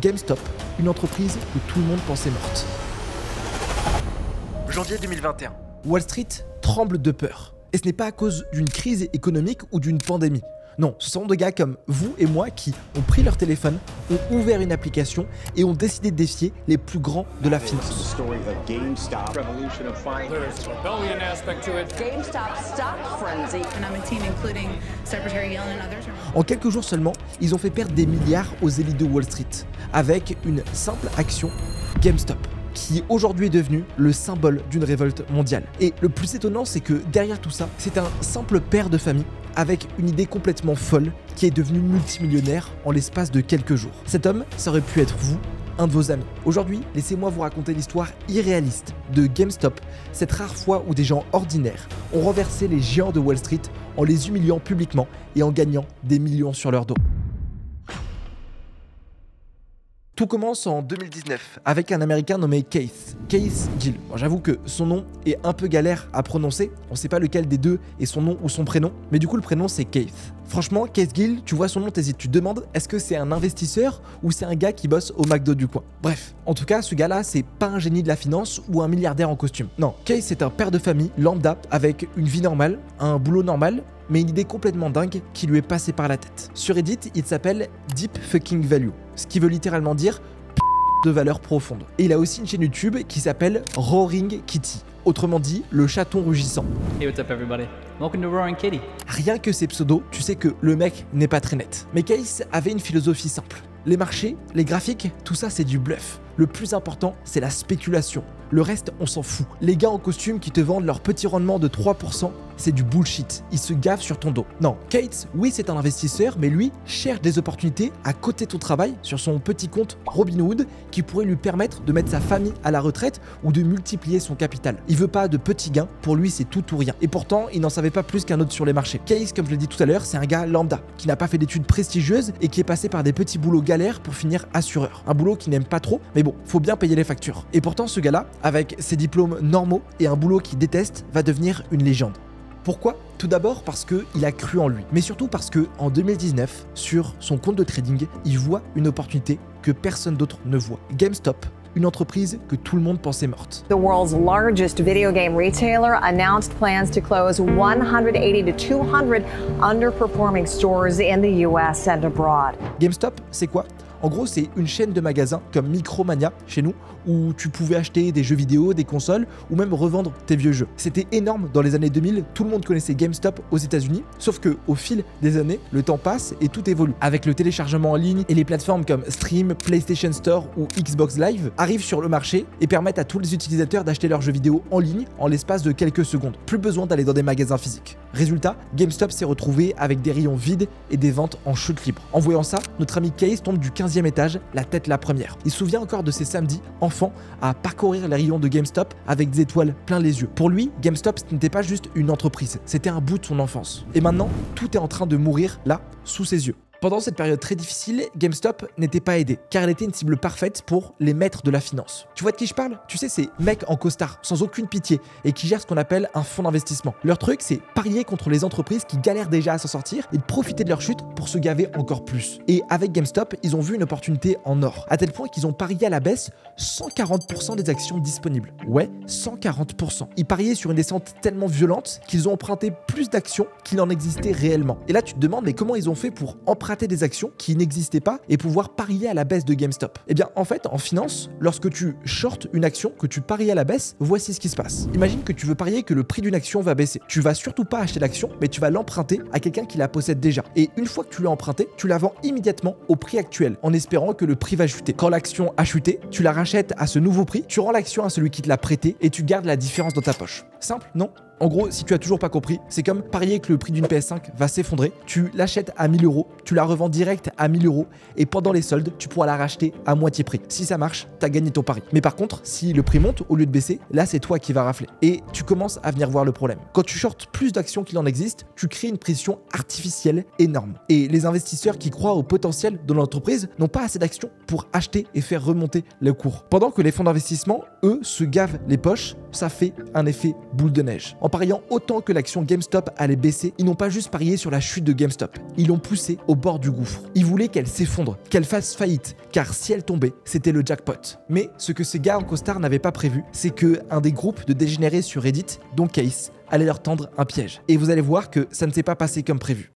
GameStop, une entreprise que tout le monde pensait morte. Janvier 2021. Wall Street tremble de peur. Et ce n'est pas à cause d'une crise économique ou d'une pandémie. Non, ce sont des gars comme vous et moi qui ont pris leur téléphone, ont ouvert une application et ont décidé de défier les plus grands de la finance. En quelques jours seulement, ils ont fait perdre des milliards aux élites de Wall Street avec une simple action, GameStop, qui aujourd'hui est devenu le symbole d'une révolte mondiale. Et le plus étonnant, c'est que derrière tout ça, c'est un simple père de famille avec une idée complètement folle qui est devenu multimillionnaire en l'espace de quelques jours. Cet homme, ça aurait pu être vous, un de vos amis. Aujourd'hui, laissez-moi vous raconter l'histoire irréaliste de GameStop, cette rare fois où des gens ordinaires ont renversé les géants de Wall Street en les humiliant publiquement et en gagnant des millions sur leur dos. Tout commence en 2019 avec un Américain nommé Keith Gill. Bon, j'avoue que son nom est un peu galère à prononcer, on sait pas lequel des deux est son nom ou son prénom, mais du coup le prénom c'est Keith. Franchement, Keith Gill, tu vois son nom, t'hésites, tu te demandes est-ce que c'est un investisseur ou c'est un gars qui bosse au McDo du coin. Bref, en tout cas ce gars-là c'est pas un génie de la finance ou un milliardaire en costume. Non, Keith c'est un père de famille lambda avec une vie normale, un boulot normal, mais une idée complètement dingue qui lui est passée par la tête. Sur Reddit, il s'appelle Deep Fucking Value, ce qui veut littéralement dire de valeur profonde. Et il a aussi une chaîne YouTube qui s'appelle Roaring Kitty, autrement dit le chaton rugissant. Hey, what's up everybody? Welcome to Roaring Kitty. Rien que ces pseudos, tu sais que le mec n'est pas très net. Mais Keith avait une philosophie simple. Les marchés, les graphiques, tout ça c'est du bluff. Le plus important, c'est la spéculation. Le reste, on s'en fout. Les gars en costume qui te vendent leur petit rendement de 3%, c'est du bullshit. Ils se gavent sur ton dos. Non, Keith, oui, c'est un investisseur, mais lui cherche des opportunités à côté de ton travail sur son petit compte Robinhood qui pourrait lui permettre de mettre sa famille à la retraite ou de multiplier son capital. Il veut pas de petits gains, pour lui c'est tout ou rien. Et pourtant, il n'en savait pas plus qu'un autre sur les marchés. Keith, comme je l'ai dit tout à l'heure, c'est un gars lambda qui n'a pas fait d'études prestigieuses et qui est passé par des petits boulots galères pour finir assureur. Un boulot qu'il n'aime pas trop, mais bon, faut bien payer les factures. Et pourtant, ce gars-là, avec ses diplômes normaux et un boulot qu'il déteste, va devenir une légende. Pourquoi ? Tout d'abord parce qu'il a cru en lui, mais surtout parce qu'en 2019, sur son compte de trading, il voit une opportunité que personne d'autre ne voit. GameStop, une entreprise que tout le monde pensait morte. The world's largest video game retailer announced plans to close 180 to 200 underperforming stores in the US and abroad. GameStop, c'est quoi ? En gros, c'est une chaîne de magasins comme Micromania chez nous, où tu pouvais acheter des jeux vidéo, des consoles, ou même revendre tes vieux jeux. C'était énorme dans les années 2000, tout le monde connaissait GameStop aux États-Unis, sauf que au fil des années, le temps passe et tout évolue. Avec le téléchargement en ligne et les plateformes comme Steam, PlayStation Store ou Xbox Live arrivent sur le marché et permettent à tous les utilisateurs d'acheter leurs jeux vidéo en ligne en l'espace de quelques secondes. Plus besoin d'aller dans des magasins physiques. Résultat, GameStop s'est retrouvé avec des rayons vides et des ventes en chute libre. En voyant ça, notre ami Keith tombe du 15e étage, la tête la première. Il se souvient encore de ces samedis, enfant, à parcourir les rayons de GameStop avec des étoiles plein les yeux. Pour lui, GameStop, ce n'était pas juste une entreprise, c'était un bout de son enfance. Et maintenant, tout est en train de mourir là, sous ses yeux. Pendant cette période très difficile, GameStop n'était pas aidé, car elle était une cible parfaite pour les maîtres de la finance. Tu vois de qui je parle ? Tu sais, ces mecs en costard, sans aucune pitié, et qui gèrent ce qu'on appelle un fonds d'investissement. Leur truc, c'est parier contre les entreprises qui galèrent déjà à s'en sortir et de profiter de leur chute pour se gaver encore plus. Et avec GameStop, ils ont vu une opportunité en or, à tel point qu'ils ont parié à la baisse 140% des actions disponibles. Ouais, 140%. Ils pariaient sur une descente tellement violente qu'ils ont emprunté plus d'actions qu'il en existait réellement. Et là, tu te demandes, mais comment ils ont fait pour emprunter des actions qui n'existaient pas et pouvoir parier à la baisse de GameStop? Eh bien, en fait, en finance, lorsque tu shortes une action, que tu paries à la baisse, voici ce qui se passe. Imagine que tu veux parier que le prix d'une action va baisser. Tu vas surtout pas acheter l'action, mais tu vas l'emprunter à quelqu'un qui la possède déjà. Et une fois que tu l'as empruntée, tu la vends immédiatement au prix actuel, en espérant que le prix va chuter. Quand l'action a chuté, tu la rachètes à ce nouveau prix, tu rends l'action à celui qui te l'a prêté et tu gardes la différence dans ta poche. Simple, non ? En gros, si tu as toujours pas compris, c'est comme parier que le prix d'une PS5 va s'effondrer, tu l'achètes à 1000 €, tu la revends direct à 1000 € et pendant les soldes, tu pourras la racheter à moitié prix. Si ça marche, t'as gagné ton pari. Mais par contre, si le prix monte au lieu de baisser, là c'est toi qui vas rafler. Et tu commences à venir voir le problème. Quand tu shortes plus d'actions qu'il en existe, tu crées une pression artificielle énorme. Et les investisseurs qui croient au potentiel de l'entreprise n'ont pas assez d'actions pour acheter et faire remonter le cours. Pendant que les fonds d'investissement, eux, se gavent les poches ça fait un effet boule de neige. En pariant autant que l'action GameStop allait baisser, ils n'ont pas juste parié sur la chute de GameStop, ils l'ont poussée au bord du gouffre. Ils voulaient qu'elle s'effondre, qu'elle fasse faillite, car si elle tombait, c'était le jackpot. Mais ce que ces gars en costard n'avaient pas prévu, c'est que un des groupes de dégénérés sur Reddit, dont Case, allait leur tendre un piège. Et vous allez voir que ça ne s'est pas passé comme prévu.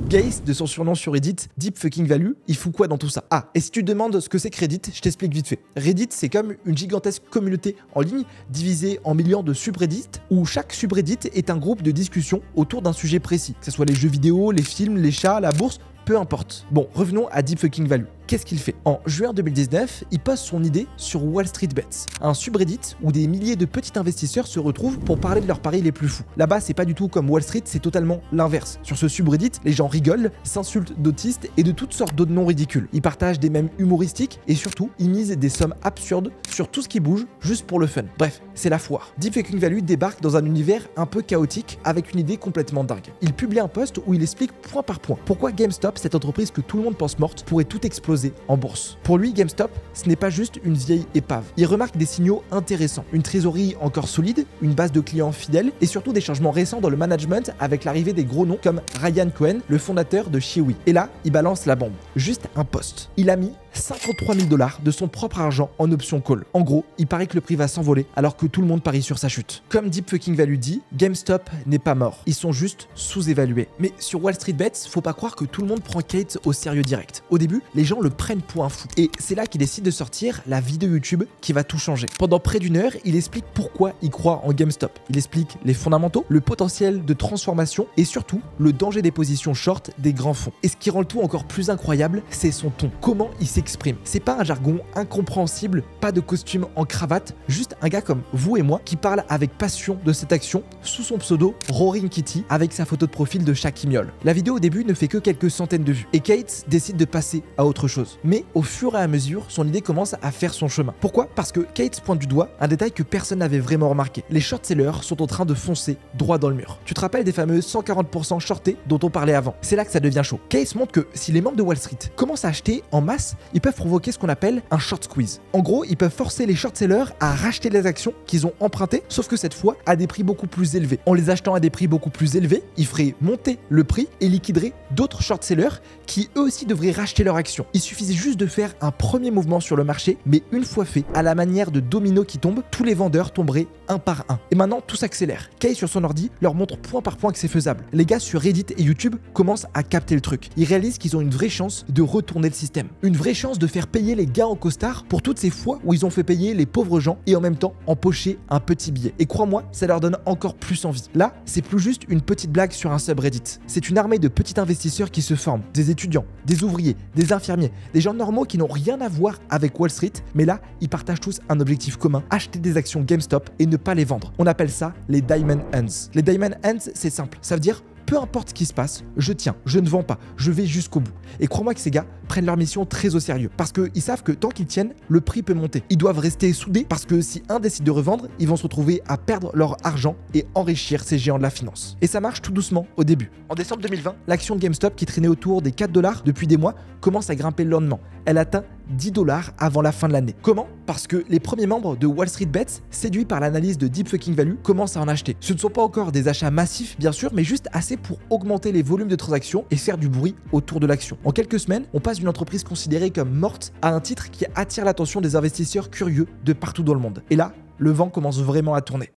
Case, de son surnom sur Reddit, Deep Fucking Value, il fout quoi dans tout ça? Ah, et si tu te demandes ce que c'est que Reddit, je t'explique vite fait. Reddit, c'est comme une gigantesque communauté en ligne divisée en millions de subreddits où chaque subreddit est un groupe de discussion autour d'un sujet précis, que ce soit les jeux vidéo, les films, les chats, la bourse, peu importe. Bon, revenons à Deep Fucking Value. Qu'est-ce qu'il fait? En juin 2019, il poste son idée sur Wall Street Bets, un subreddit où des milliers de petits investisseurs se retrouvent pour parler de leurs paris les plus fous. Là-bas, c'est pas du tout comme Wall Street, c'est totalement l'inverse. Sur ce subreddit, les gens rigolent, s'insultent d'autistes et de toutes sortes d'autres noms ridicules. Ils partagent des mèmes humoristiques et surtout, ils misent des sommes absurdes sur tout ce qui bouge juste pour le fun. Bref, c'est la foire. Deep Fucking Value débarque dans un univers un peu chaotique avec une idée complètement dingue. Il publie un post où il explique point par point pourquoi GameStop, cette entreprise que tout le monde pense morte, pourrait tout exploser en bourse. Pour lui, GameStop, ce n'est pas juste une vieille épave. Il remarque des signaux intéressants, une trésorerie encore solide, une base de clients fidèles et surtout des changements récents dans le management avec l'arrivée des gros noms comme Ryan Cohen, le fondateur de Chewy. Et là, il balance la bombe. Juste un post. Il a mis 53 000 $ de son propre argent en option call. En gros, il paraît que le prix va s'envoler alors que tout le monde parie sur sa chute. Comme Deep Fucking Value dit, GameStop n'est pas mort. Ils sont juste sous-évalués. Mais sur Wall Street Bets, faut pas croire que tout le monde prend Kate au sérieux direct. Au début, les gens le prennent pour un fou. Et c'est là qu'il décide de sortir la vidéo YouTube qui va tout changer. Pendant près d'une heure, il explique pourquoi il croit en GameStop. Il explique les fondamentaux, le potentiel de transformation et surtout le danger des positions short des grands fonds. Et ce qui rend le tout encore plus incroyable, c'est son ton. Comment il s'exprime. C'est pas un jargon incompréhensible, pas de costume en cravate, juste un gars comme vous et moi qui parle avec passion de cette action sous son pseudo Roaring Kitty avec sa photo de profil de chat qui miaule. La vidéo au début ne fait que quelques centaines de vues et Kate décide de passer à autre chose. Mais au fur et à mesure, son idée commence à faire son chemin. Pourquoi? Parce que Kate pointe du doigt un détail que personne n'avait vraiment remarqué. Les short-sellers sont en train de foncer droit dans le mur. Tu te rappelles des fameux 140% shortés dont on parlait avant? C'est là que ça devient chaud. Kate montre que si les membres de Wall Street commencent à acheter en masse, ils peuvent provoquer ce qu'on appelle un short squeeze. En gros, ils peuvent forcer les short-sellers à racheter les actions qu'ils ont empruntées, sauf que cette fois à des prix beaucoup plus élevés. En les achetant à des prix beaucoup plus élevés, ils feraient monter le prix et liquideraient d'autres short-sellers qui eux aussi devraient racheter leurs actions. Il suffisait juste de faire un premier mouvement sur le marché, mais une fois fait, à la manière de domino qui tombe, tous les vendeurs tomberaient un par un. Et maintenant, tout s'accélère. Kay sur son ordi leur montre point par point que c'est faisable. Les gars sur Reddit et YouTube commencent à capter le truc. Ils réalisent qu'ils ont une vraie chance de retourner le système. Une vraie chance de faire payer les gars en costard pour toutes ces fois où ils ont fait payer les pauvres gens et en même temps empocher un petit billet. Et crois-moi, ça leur donne encore plus envie. Là, c'est plus juste une petite blague sur un subreddit. C'est une armée de petits investisseurs qui se forment. Des étudiants, des ouvriers, des infirmiers, des gens normaux qui n'ont rien à voir avec Wall Street, mais là, ils partagent tous un objectif commun, acheter des actions GameStop et ne pas les vendre. On appelle ça les Diamond Hands. Les Diamond Hands, c'est simple. Ça veut dire peu importe ce qui se passe, je tiens, je ne vends pas, je vais jusqu'au bout. Et crois-moi que ces gars prennent leur mission très au sérieux parce qu'ils savent que tant qu'ils tiennent, le prix peut monter. Ils doivent rester soudés parce que si un décide de revendre, ils vont se retrouver à perdre leur argent et enrichir ces géants de la finance. Et ça marche tout doucement au début. En décembre 2020, l'action de GameStop qui traînait autour des 4 $ depuis des mois commence à grimper lentement. Elle atteint 10 $ avant la fin de l'année. Comment? Parce que les premiers membres de Wall Street Bets, séduits par l'analyse de Deep Fucking Value, commencent à en acheter. Ce ne sont pas encore des achats massifs, bien sûr, mais juste assez pour augmenter les volumes de transactions et faire du bruit autour de l'action. En quelques semaines, on passe d'une entreprise considérée comme morte à un titre qui attire l'attention des investisseurs curieux de partout dans le monde. Et là, le vent commence vraiment à tourner.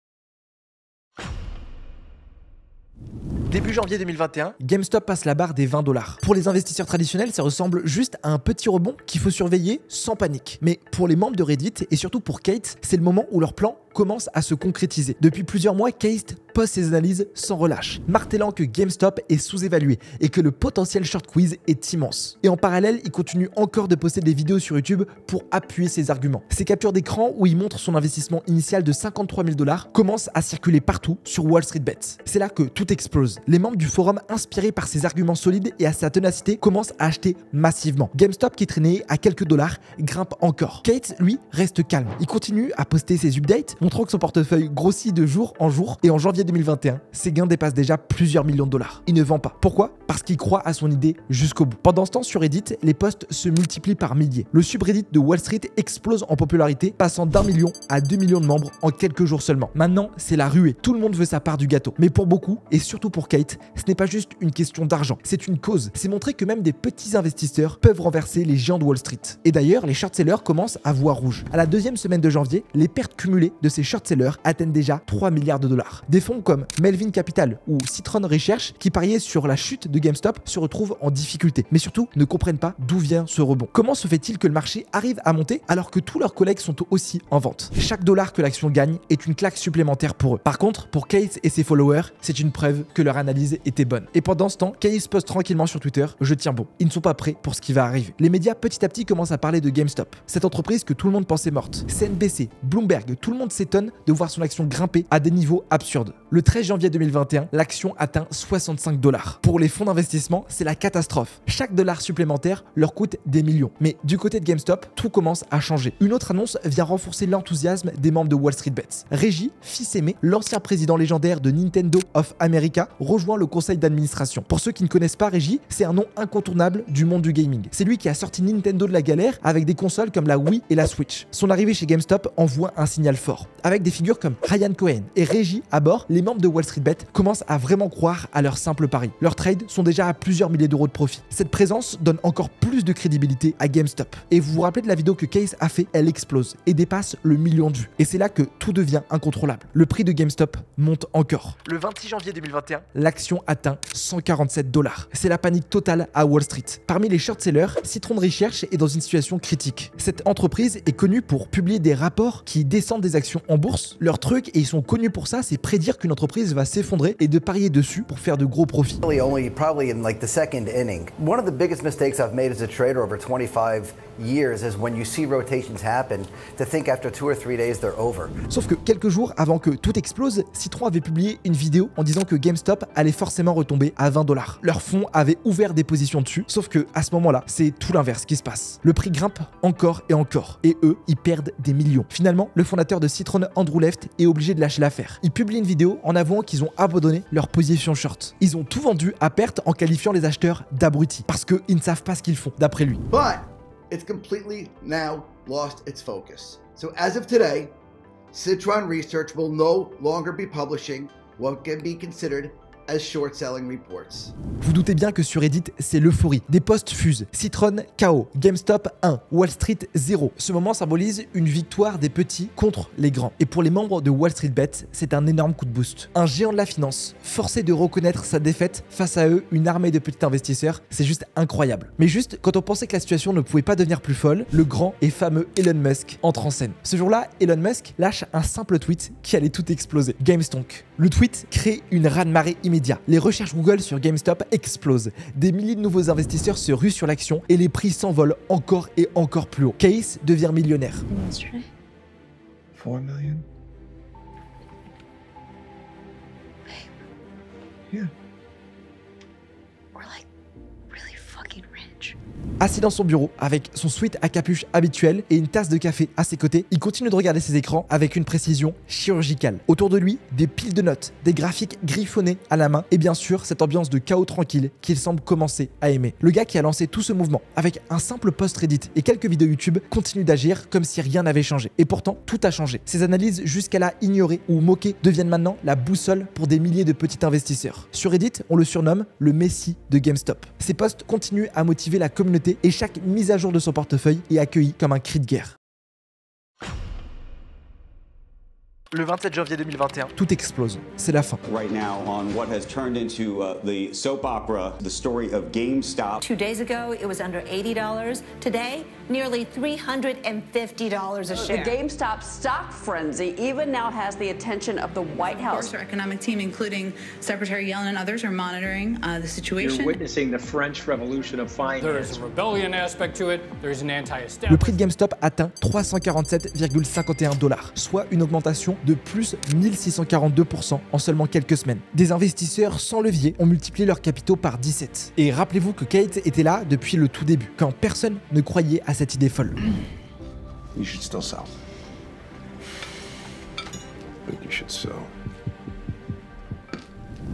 Début janvier 2021, GameStop passe la barre des 20 $. Pour les investisseurs traditionnels, ça ressemble juste à un petit rebond qu'il faut surveiller sans panique. Mais pour les membres de Reddit et surtout pour Kate, c'est le moment où leur plan commence à se concrétiser. Depuis plusieurs mois, Kate poste ses analyses sans relâche, martelant que GameStop est sous-évalué et que le potentiel short quiz est immense. Et en parallèle, il continue encore de poster des vidéos sur YouTube pour appuyer ses arguments. Ses captures d'écran où il montre son investissement initial de 53 000 $ commencent à circuler partout sur Wall Street Bets. C'est là que tout explose. Les membres du forum, inspirés par ses arguments solides et à sa ténacité, commencent à acheter massivement. GameStop, qui traînait à quelques dollars, grimpe encore. Kate, lui, reste calme. Il continue à poster ses updates, montrant que son portefeuille grossit de jour en jour et en janvier 2021, ses gains dépassent déjà plusieurs millions de dollars. Il ne vend pas. Pourquoi? Parce qu'il croit à son idée jusqu'au bout. Pendant ce temps, sur Reddit, les posts se multiplient par milliers. Le subreddit de Wall Street explose en popularité, passant d'1 million à 2 millions de membres en quelques jours seulement. Maintenant, c'est la ruée. Tout le monde veut sa part du gâteau. Mais pour beaucoup, et surtout pour Kate, ce n'est pas juste une question d'argent, c'est une cause. C'est montrer que même des petits investisseurs peuvent renverser les géants de Wall Street. Et d'ailleurs, les short-sellers commencent à voir rouge. À la deuxième semaine de janvier, les pertes cumulées de ces short-sellers atteignent déjà 3 milliards de dollars. Des fonds comme Melvin Capital ou Citron Research, qui pariaient sur la chute de GameStop, se retrouvent en difficulté, mais surtout ne comprennent pas d'où vient ce rebond. Comment se fait-il que le marché arrive à monter alors que tous leurs collègues sont aussi en vente? Chaque dollar que l'action gagne est une claque supplémentaire pour eux. Par contre, pour Case et ses followers, c'est une preuve que leur analyse était bonne. Et pendant ce temps, Case poste tranquillement sur Twitter: je tiens bon. Ils ne sont pas prêts pour ce qui va arriver. Les médias petit à petit commencent à parler de GameStop, cette entreprise que tout le monde pensait morte. CNBC, Bloomberg, tout le monde s'étonne de voir son action grimper à des niveaux absurdes. Le 13 janvier 2021, l'action atteint 65 dollars. Pour les fonds d'investissement, c'est la catastrophe. Chaque dollar supplémentaire leur coûte des millions. Mais du côté de GameStop, tout commence à changer. Une autre annonce vient renforcer l'enthousiasme des membres de Wall Street Bets. Reggie Fils-Aimé, l'ancien président légendaire de Nintendo of America, rejoint le conseil d'administration. Pour ceux qui ne connaissent pas Reggie, c'est un nom incontournable du monde du gaming. C'est lui qui a sorti Nintendo de la galère avec des consoles comme la Wii et la Switch. Son arrivée chez GameStop envoie un signal fort. Avec des figures comme Ryan Cohen et Reggie à bord, les membres de Wall Street Bet commencent à vraiment croire à leur simple pari. Leurs trades sont déjà à plusieurs milliers d'euros de profit. Cette présence donne encore plus de crédibilité à GameStop. Et vous vous rappelez de la vidéo que Case a fait? Elle explose et dépasse le million de vues. Et c'est là que tout devient incontrôlable. Le prix de GameStop monte encore. Le 26 janvier 2021, l'action atteint 147 dollars. C'est la panique totale à Wall Street. Parmi les short-sellers, Citron Research est dans une situation critique. Cette entreprise est connue pour publier des rapports qui descendent des actions en bourse. Leur truc, et ils sont connus pour ça, c'est prédire qu'une entreprise va s'effondrer et de parier dessus pour faire de gros profits. Probably in like the second inning. One of the biggest mistakes I've made as a trader over 25 years is when you see rotations happen to think after 2 or 3 days they're over. Sauf que quelques jours avant que tout explose, Citron avait publié une vidéo en disant que GameStop allait forcément retomber à 20 dollars. Leurs fonds avaient ouvert des positions dessus, sauf que à ce moment-là, c'est tout l'inverse qui se passe. Le prix grimpe encore et encore, et eux, ils perdent des millions. Finalement, le fondateur de Citron, Andrew Left, est obligé de lâcher l'affaire. Il publie une vidéo en avouant qu'ils ont abandonné leur position short. Ils ont tout vendu à perte en qualifiant les acheteurs d'abrutis, parce qu'ils ne savent pas ce qu'ils font, d'après lui. But it's completely now lost its focus. So as of today, Citron Research will no longer be publishing what can be considered as short-selling reports. Vous doutez bien que sur Reddit, c'est l'euphorie. Des posts fusent. Citron KO, GameStop 1, Wall Street 0. Ce moment symbolise une victoire des petits contre les grands. Et pour les membres de Wall Street Bet, c'est un énorme coup de boost. Un géant de la finance, forcé de reconnaître sa défaite, face à eux, une armée de petits investisseurs, c'est juste incroyable. Mais juste, quand on pensait que la situation ne pouvait pas devenir plus folle, le grand et fameux Elon Musk entre en scène. Ce jour-là, Elon Musk lâche un simple tweet qui allait tout exploser. GameStonk. Le tweet crée une raz-de-marée immédiate. Les recherches Google sur GameStop explosent. Des milliers de nouveaux investisseurs se ruent sur l'action et les prix s'envolent encore et encore plus haut. Case devient millionnaire. 4 million? Yeah. We're like really fucking rich. Assis dans son bureau, avec son sweat à capuche habituel et une tasse de café à ses côtés, il continue de regarder ses écrans avec une précision chirurgicale. Autour de lui, des piles de notes, des graphiques griffonnés à la main et bien sûr cette ambiance de chaos tranquille qu'il semble commencer à aimer. Le gars qui a lancé tout ce mouvement avec un simple post Reddit et quelques vidéos YouTube continue d'agir comme si rien n'avait changé. Et pourtant, tout a changé. Ses analyses jusqu'à là ignorées ou moquées deviennent maintenant la boussole pour des milliers de petits investisseurs. Sur Reddit, on le surnomme le Messi de GameStop. Ses posts continuent à motiver la communauté et chaque mise à jour de son portefeuille est accueillie comme un cri de guerre. Le 27 janvier 2021, tout explose. C'est la fin. Right now on what has turned into the soap opera, the story of GameStop. 2 days ago, it was under $80. Today, nearly $350 a share. The GameStop stock frenzy even now has the attention of the White House. Our economic team, including Secretary Yellen and others, are monitoring the situation. You're witnessing the French Revolution of finance. There's a rebellion aspect to it. There's an anti-establishment. Le prix de GameStop atteint 347,51 $, soit une augmentation de plus 1642% en seulement quelques semaines. Des investisseurs sans levier ont multiplié leurs capitaux par 17. Et rappelez-vous que Kate était là depuis le tout début, quand personne ne croyait à cette idée folle. You should still sell. think you should sell.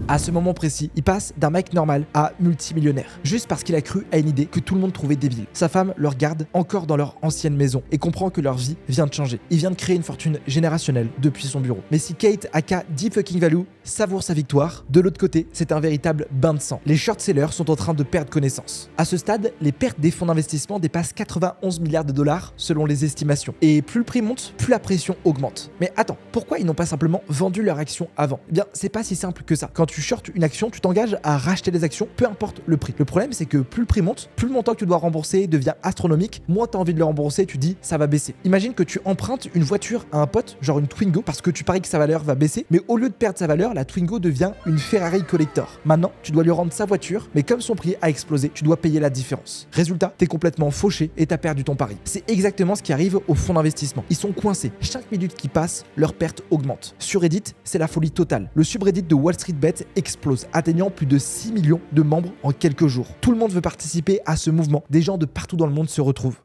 À ce moment précis, il passe d'un mec normal à multimillionnaire, juste parce qu'il a cru à une idée que tout le monde trouvait débile. Sa femme le regarde encore dans leur ancienne maison et comprend que leur vie vient de changer. Il vient de créer une fortune générationnelle depuis son bureau. Mais si Kate, aka Deep Fucking Value, savoure sa victoire, de l'autre côté, c'est un véritable bain de sang. Les short-sellers sont en train de perdre connaissance. À ce stade, les pertes des fonds d'investissement dépassent 91 milliards de dollars selon les estimations. Et plus le prix monte, plus la pression augmente. Mais attends, pourquoi ils n'ont pas simplement vendu leur action avant? Eh bien, c'est pas si simple que ça. Quand tu shortes une action, tu t'engages à racheter des actions, peu importe le prix. Le problème, c'est que plus le prix monte, plus le montant que tu dois rembourser devient astronomique, moins tu as envie de le rembourser, tu dis ça va baisser. Imagine que tu empruntes une voiture à un pote, genre une Twingo, parce que tu paries que sa valeur va baisser, mais au lieu de perdre sa valeur, la Twingo devient une Ferrari collector. Maintenant, tu dois lui rendre sa voiture, mais comme son prix a explosé, tu dois payer la différence. Résultat, t'es complètement fauché et t'as perdu ton pari. C'est exactement ce qui arrive aux fonds d'investissement. Ils sont coincés. Chaque minute qui passe, leur perte augmente. Sur Reddit, c'est la folie totale. Le subreddit de Wall Street Bet explose, atteignant plus de 6 millions de membres en quelques jours. Tout le monde veut participer à ce mouvement. Des gens de partout dans le monde se retrouvent.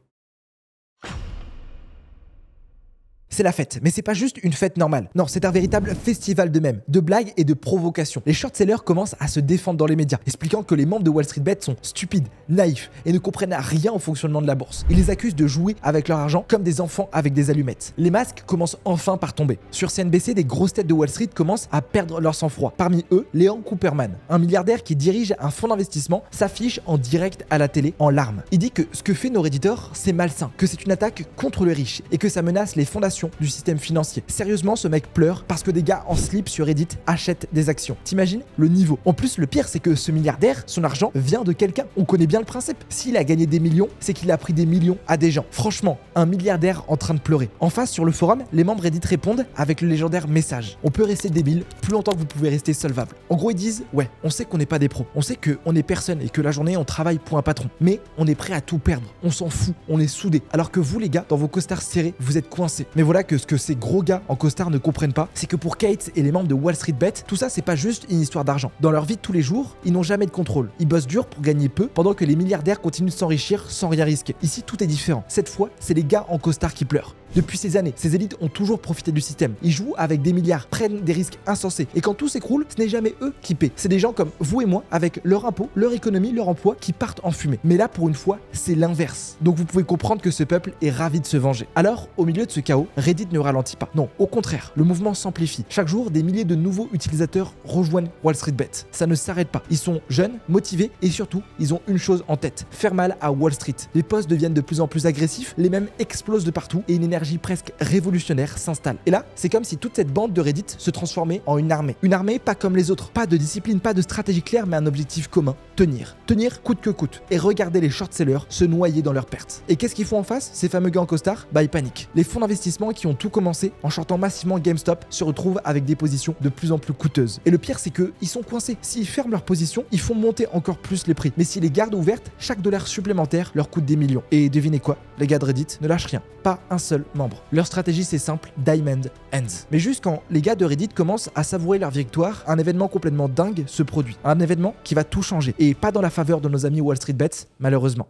C'est la fête, mais c'est pas juste une fête normale. Non, c'est un véritable festival de mèmes, de blagues et de provocations. Les short-sellers commencent à se défendre dans les médias, expliquant que les membres de Wall Street Bet sont stupides, naïfs et ne comprennent rien au fonctionnement de la bourse. Ils les accusent de jouer avec leur argent comme des enfants avec des allumettes. Les masques commencent enfin par tomber. Sur CNBC, des grosses têtes de Wall Street commencent à perdre leur sang-froid. Parmi eux, Leon Cooperman, un milliardaire qui dirige un fonds d'investissement, s'affiche en direct à la télé en larmes. Il dit que ce que fait nos Redditors, c'est malsain, que c'est une attaque contre les riches et que ça menace les fondations du système financier. Sérieusement, ce mec pleure parce que des gars en slip sur Reddit achètent des actions. T'imagines le niveau? En plus, le pire, c'est que ce milliardaire, son argent vient de quelqu'un. On connaît bien le principe. S'il a gagné des millions, c'est qu'il a pris des millions à des gens. Franchement, un milliardaire en train de pleurer. En face, sur le forum, les membres Reddit répondent avec le légendaire message: on peut rester débile plus longtemps que vous pouvez rester solvable. En gros, ils disent: ouais, on sait qu'on n'est pas des pros. On sait qu'on est personne et que la journée, on travaille pour un patron. Mais on est prêt à tout perdre. On s'en fout. On est soudés. Alors que vous, les gars, dans vos costards serrés, vous êtes coincés. Mais voilà que ce que ces gros gars en costard ne comprennent pas, c'est que pour Kate et les membres de Wall Street Bet, tout ça c'est pas juste une histoire d'argent. Dans leur vie de tous les jours, ils n'ont jamais de contrôle. Ils bossent dur pour gagner peu, pendant que les milliardaires continuent de s'enrichir sans rien risquer. Ici, tout est différent. Cette fois, c'est les gars en costard qui pleurent. Depuis ces années, ces élites ont toujours profité du système. Ils jouent avec des milliards, prennent des risques insensés. Et quand tout s'écroule, ce n'est jamais eux qui paient. C'est des gens comme vous et moi, avec leur impôt, leur économie, leur emploi, qui partent en fumée. Mais là, pour une fois, c'est l'inverse. Donc vous pouvez comprendre que ce peuple est ravi de se venger. Alors, au milieu de ce chaos, Reddit ne ralentit pas. Non, au contraire, le mouvement s'amplifie. Chaque jour, des milliers de nouveaux utilisateurs rejoignent Wall Street Bet. Ça ne s'arrête pas. Ils sont jeunes, motivés et surtout, ils ont une chose en tête: faire mal à Wall Street. Les posts deviennent de plus en plus agressifs, les mèmes explosent de partout et une énergie presque révolutionnaire s'installe. Et là, c'est comme si toute cette bande de Reddit se transformait en une armée. Une armée pas comme les autres, pas de discipline, pas de stratégie claire, mais un objectif commun: tenir. Tenir coûte que coûte. Et regarder les short-sellers se noyer dans leurs pertes. Et qu'est-ce qu'ils font en face, ces fameux gars en costard? Bah, ils paniquent. Les fonds d'investissement qui ont tout commencé en shortant massivement GameStop se retrouvent avec des positions de plus en plus coûteuses. Et le pire, c'est qu'ils sont coincés. S'ils ferment leur position, ils font monter encore plus les prix. Mais s'ils les gardent ouvertes, chaque dollar supplémentaire leur coûte des millions. Et devinez quoi? Les gars de Reddit ne lâchent rien. Pas un seul membre. Leur stratégie, c'est simple: Diamond Hands. Mais juste quand les gars de Reddit commencent à savourer leur victoire, un événement complètement dingue se produit. Un événement qui va tout changer. Et pas dans la faveur de nos amis Wall Street Bet, malheureusement.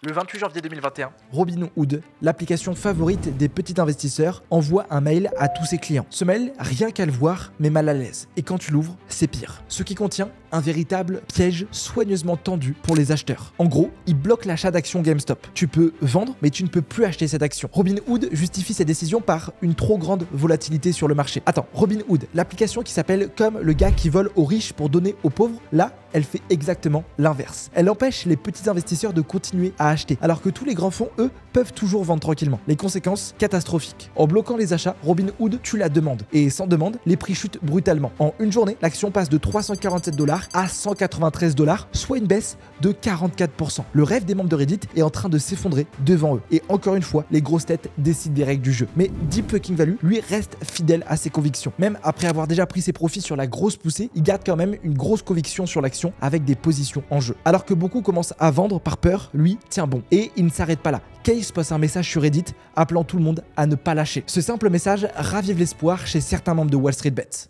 Le 28 janvier 2021, Robinhood, l'application favorite des petits investisseurs, envoie un mail à tous ses clients. Ce mail, rien qu'à le voir, met mal à l'aise. Et quand tu l'ouvres, c'est pire. Ce qui contient un véritable piège soigneusement tendu pour les acheteurs. En gros, il bloque l'achat d'actions GameStop. Tu peux vendre, mais tu ne peux plus acheter cette action. Robinhood justifie ses décisions par une trop grande volatilité sur le marché. Attends, Robinhood, l'application qui s'appelle comme le gars qui vole aux riches pour donner aux pauvres, là, elle fait exactement l'inverse. Elle empêche les petits investisseurs de continuer à acheter, alors que tous les grands fonds, eux, peuvent toujours vendre tranquillement. Les conséquences, catastrophiques. En bloquant les achats, Robinhood tue la demande. Et sans demande, les prix chutent brutalement. En une journée, l'action passe de 347 $ à 193 $, soit une baisse de 44%. Le rêve des membres de Reddit est en train de s'effondrer devant eux. Et encore une fois, les grosses têtes décident des règles du jeu. Mais Deep Fucking Value, lui, reste fidèle à ses convictions. Même après avoir déjà pris ses profits sur la grosse poussée, il garde quand même une grosse conviction sur l'action avec des positions en jeu. Alors que beaucoup commencent à vendre par peur, lui tient bon. Et il ne s'arrête pas là. Case poste un message sur Reddit appelant tout le monde à ne pas lâcher. Ce simple message ravive l'espoir chez certains membres de Wall Street Bet.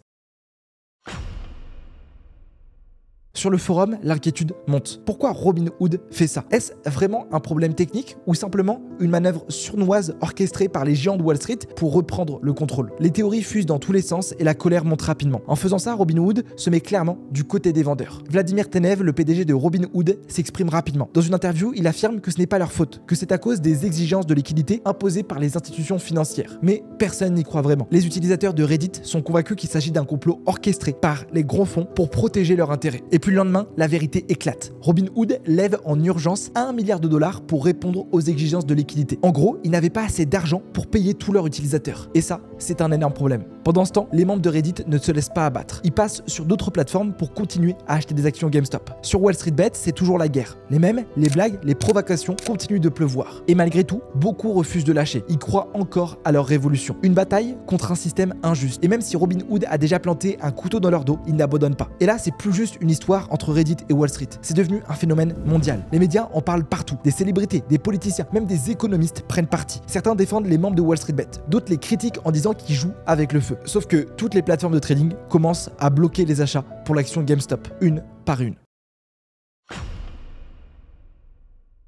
Sur le forum, l'inquiétude monte. Pourquoi Robinhood fait ça? Est-ce vraiment un problème technique ou simplement une manœuvre sournoise orchestrée par les géants de Wall Street pour reprendre le contrôle? Les théories fusent dans tous les sens et la colère monte rapidement. En faisant ça, Robinhood se met clairement du côté des vendeurs. Vladimir Tenev, le PDG de Robinhood, s'exprime rapidement. Dans une interview, il affirme que ce n'est pas leur faute, que c'est à cause des exigences de liquidité imposées par les institutions financières. Mais personne n'y croit vraiment. Les utilisateurs de Reddit sont convaincus qu'il s'agit d'un complot orchestré par les grands fonds pour protéger leurs intérêts. Et puis le lendemain, la vérité éclate. Robinhood lève en urgence $1 milliard pour répondre aux exigences de liquidité. En gros, ils n'avaient pas assez d'argent pour payer tous leurs utilisateurs. Et ça, c'est un énorme problème. Pendant ce temps, les membres de Reddit ne se laissent pas abattre. Ils passent sur d'autres plateformes pour continuer à acheter des actions GameStop. Sur Wall Street Bet, c'est toujours la guerre. Les mèmes, les blagues, les provocations continuent de pleuvoir. Et malgré tout, beaucoup refusent de lâcher. Ils croient encore à leur révolution. Une bataille contre un système injuste. Et même si Robinhood a déjà planté un couteau dans leur dos, ils n'abandonnent pas. Et là, c'est plus juste une histoire entre Reddit et Wall Street. C'est devenu un phénomène mondial. Les médias en parlent partout. Des célébrités, des politiciens, même des économistes prennent parti. Certains défendent les membres de Wall Street Bet. D'autres les critiquent en disant qu'ils jouent avec le feu. Sauf que toutes les plateformes de trading commencent à bloquer les achats pour l'action GameStop, une par une.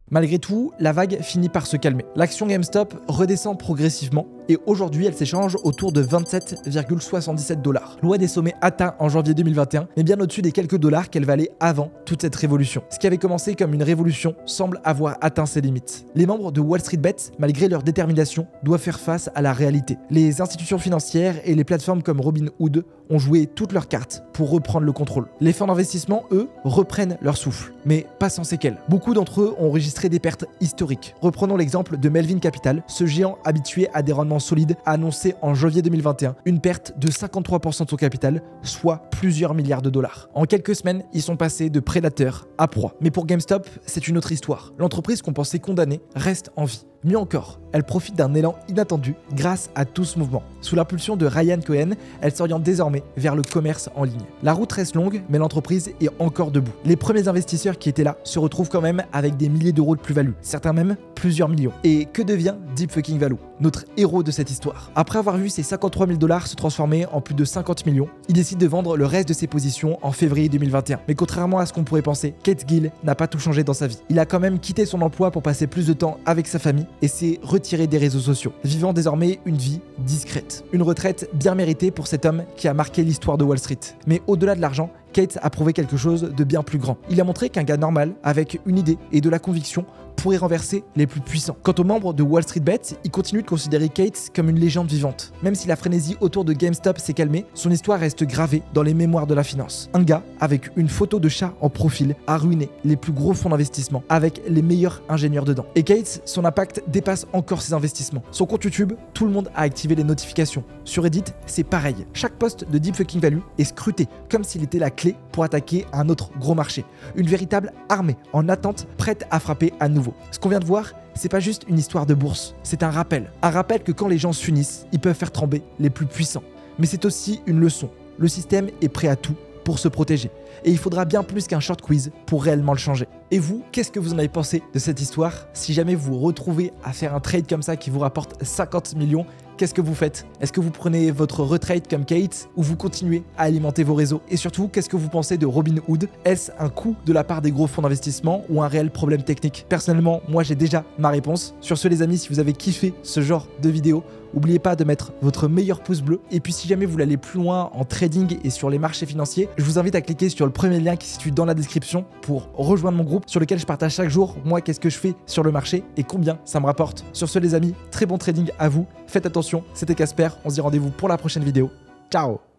Malgré tout, la vague finit par se calmer. L'action GameStop redescend progressivement et aujourd'hui elle s'échange autour de 27,77 $. Loin des sommets atteints en janvier 2021, mais bien au-dessus des quelques dollars qu'elle valait avant toute cette révolution. Ce qui avait commencé comme une révolution semble avoir atteint ses limites. Les membres de Wall Street Bet, malgré leur détermination, doivent faire face à la réalité. Les institutions financières et les plateformes comme Robinhood ont joué toutes leurs cartes pour reprendre le contrôle. Les fonds d'investissement, eux, reprennent leur souffle, mais pas sans séquelles. Beaucoup d'entre eux ont enregistré des pertes historiques. Reprenons l'exemple de Melvin Capital, ce géant habitué à des rendements solides a annoncé en janvier 2021 une perte de 53% de son capital, soit plusieurs milliards de dollars. En quelques semaines, ils sont passés de prédateurs à proie. Mais pour GameStop, c'est une autre histoire. L'entreprise qu'on pensait condamnée reste en vie. Mieux encore, elle profite d'un élan inattendu grâce à tout ce mouvement. Sous l'impulsion de Ryan Cohen, elle s'oriente désormais vers le commerce en ligne. La route reste longue, mais l'entreprise est encore debout. Les premiers investisseurs qui étaient là se retrouvent quand même avec des milliers d'euros de plus-value, certains même plusieurs millions. Et que devient Deep Fucking Value, notre héros de cette histoire? Après avoir vu ses 53 000 $ se transformer en plus de 50 millions, il décide de vendre le reste de ses positions en février 2021. Mais contrairement à ce qu'on pourrait penser, Kate Gill n'a pas tout changé dans sa vie. Il a quand même quitté son emploi pour passer plus de temps avec sa famille et s'est retiré des réseaux sociaux, vivant désormais une vie discrète. Une retraite bien méritée pour cet homme qui a marqué l'histoire de Wall Street. Mais au-delà de l'argent, Kate a prouvé quelque chose de bien plus grand. Il a montré qu'un gars normal, avec une idée et de la conviction, pourrait renverser les plus puissants. Quant aux membres de Wall Street Bet, ils continuent de considérer Kate comme une légende vivante. Même si la frénésie autour de GameStop s'est calmée, son histoire reste gravée dans les mémoires de la finance. Un gars avec une photo de chat en profil a ruiné les plus gros fonds d'investissement avec les meilleurs ingénieurs dedans. Et Kate, son impact dépasse encore ses investissements. Son compte YouTube, tout le monde a activé les notifications. Sur Reddit, c'est pareil. Chaque post de Deep Fucking Value est scruté comme s'il était la clé pour attaquer un autre gros marché. Une véritable armée en attente, prête à frapper à nouveau. Ce qu'on vient de voir, c'est pas juste une histoire de bourse, c'est un rappel. Un rappel que quand les gens s'unissent, ils peuvent faire trembler les plus puissants. Mais c'est aussi une leçon. Le système est prêt à tout pour se protéger. Et il faudra bien plus qu'un short quiz pour réellement le changer. Et vous, qu'est-ce que vous en avez pensé de cette histoire? Si jamais vous vous retrouvez à faire un trade comme ça qui vous rapporte 50 millions, qu'est-ce que vous faites? Est-ce que vous prenez votre retrade comme Kate ou vous continuez à alimenter vos réseaux? Et surtout, qu'est-ce que vous pensez de Robinhood? Est-ce un coup de la part des gros fonds d'investissement ou un réel problème technique? Personnellement, moi j'ai déjà ma réponse. Sur ce les amis, si vous avez kiffé ce genre de vidéo, n'oubliez pas de mettre votre meilleur pouce bleu. Et puis si jamais vous voulez aller plus loin en trading et sur les marchés financiers, je vous invite à cliquer sur le premier lien qui se situe dans la description pour rejoindre mon groupe sur lequel je partage chaque jour, moi, qu'est-ce que je fais sur le marché et combien ça me rapporte. Sur ce les amis, très bon trading à vous. Faites attention, c'était Casper, on se dit rendez-vous pour la prochaine vidéo. Ciao!